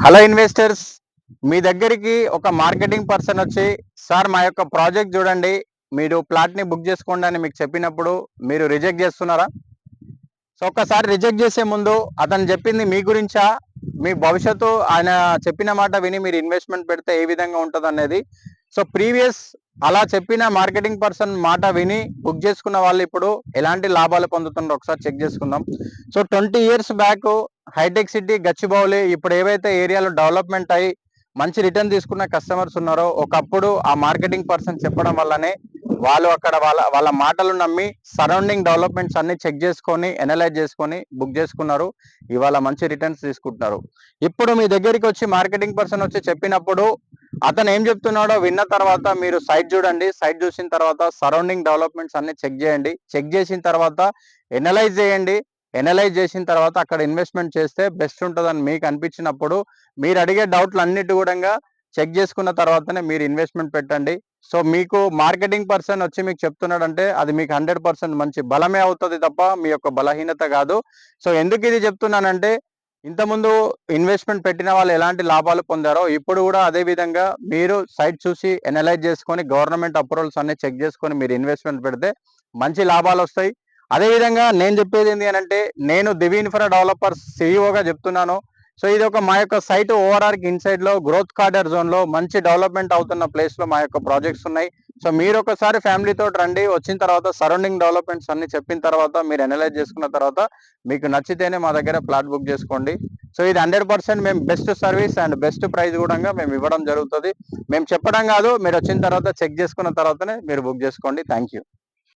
Hello investors, మీ దగ్గరికి ఒక marketing person వచ్చి, సార్ మా యొక్క ప్రాజెక్ట్ చూడండి, మీరు ప్లాట్ని బుక్ చేసుకోండి అని మీకు చెప్పినప్పుడు మీరు రిజెక్ట్ చేస్తున్నారా? సో ఒక్కసారి రిజెక్ట్ చేసే ముందు అతను చెప్పింది మీ గురించా, మీ భవిష్యత్తు ఆయన చెప్పిన మాట విని మీరు ఇన్వెస్ట్మెంట్ పెడితే ఏ విధంగా ఉంటుంది అనేది. సో ప్రీవియస్ అలా చెప్పిన మార్కెటింగ్ పర్సన్ మాట విని బుక్ చేసుకున్న వాళ్ళు ఇప్పుడు ఎలాంటి లాభాలు పొందుతున్నారో ఒకసారి చెక్ చేసుకుందాం. So 20 years back hitech city Gachibowli ఇప్పుడు ఏవైతే ఏరియాలో డెవలప్మెంట్ అయ్యి మంచి రిటర్న్ తీసుకున్న కస్టమర్స్ ఉన్నారో, ఒకప్పుడు ఆ మార్కెటింగ్ పర్సన్ చెప్పడం వల్లనే వాళ్ళు అక్కడ వాళ్ళ వాళ్ళ మాటలు నమ్మి సరౌండింగ్ డెవలప్మెంట్స్ అన్ని చెక్ చేసుకొని ఎనలైజ్ చేసుకొని బుక్ చేసుకున్నారు. ఇవాళ మంచి రిటర్న్స్ తీసుకుంటున్నారు. ఇప్పుడు మీ దగ్గరికి వచ్చి మార్కెటింగ్ పర్సన్ వచ్చి చెప్పినప్పుడు అతను ఏం చెప్తున్నాడో విన్న తర్వాత మీరు సైట్ చూడండి. సైట్ చూసిన తర్వాత సరౌండింగ్ డెవలప్మెంట్స్ అన్ని చెక్ చేయండి. చెక్ చేసిన తర్వాత ఎనలైజ్ చేయండి. ఎనలైజ్ చేసిన తర్వాత అక్కడ ఇన్వెస్ట్మెంట్ చేస్తే బెస్ట్ ఉంటుందని మీకు అనిపించినప్పుడు మీరు అడిగే డౌట్లు అన్నిటి కూడా చెక్ చేసుకున్న తర్వాతనే మీరు ఇన్వెస్ట్మెంట్ పెట్టండి. సో మీకు మార్కెటింగ్ పర్సన్ వచ్చి మీకు చెప్తున్నాడంటే అది మీకు 100% మంచి బలమే అవుతుంది తప్ప మీ యొక్క బలహీనత కాదు. సో ఎందుకు ఇది చెప్తున్నానంటే, ఇంతకుముందు ఇన్వెస్ట్మెంట్ పెట్టిన వాళ్ళు ఎలాంటి లాభాలు పొందారో ఇప్పుడు కూడా అదే విధంగా మీరు సైట్ చూసి ఎనలైజ్ చేసుకొని గవర్నమెంట్ అప్రూవల్స్ అన్ని చెక్ చేసుకొని మీరు ఇన్వెస్ట్మెంట్ పెడితే మంచి లాభాలు వస్తాయి. అదేవిధంగా నేను చెప్పేది ఏంటి అంటే, నేను దివి ఇన్ఫ్రా డెవలపర్స్ సిఇఓగా చెప్తున్నాను. సో ఇది ఒక మా యొక్క సైట్ ఓఆర్ఆర్ ఇన్సైడ్ లో గ్రోత్ కార్డర్ జోన్ లో మంచి డెవలప్మెంట్ అవుతున్న ప్లేస్ లో మా యొక్క ప్రాజెక్ట్స్ ఉన్నాయి. సో మీరు ఒకసారి ఫ్యామిలీతో రండి. వచ్చిన తర్వాత సరౌండింగ్ డెవలప్మెంట్స్ అన్ని చెప్పిన తర్వాత మీరు అనలైజ్ చేసుకున్న తర్వాత మీకు నచ్చితేనే మా దగ్గర ప్లాట్ బుక్ చేసుకోండి. సో ఇది 100% మేము best service and best price కూడా మేము ఇవ్వడం జరుగుతుంది. మేము చెప్పడం కాదు, మీరు వచ్చిన తర్వాత చెక్ చేసుకున్న తర్వాతనే మీరు బుక్ చేసుకోండి. Thank you.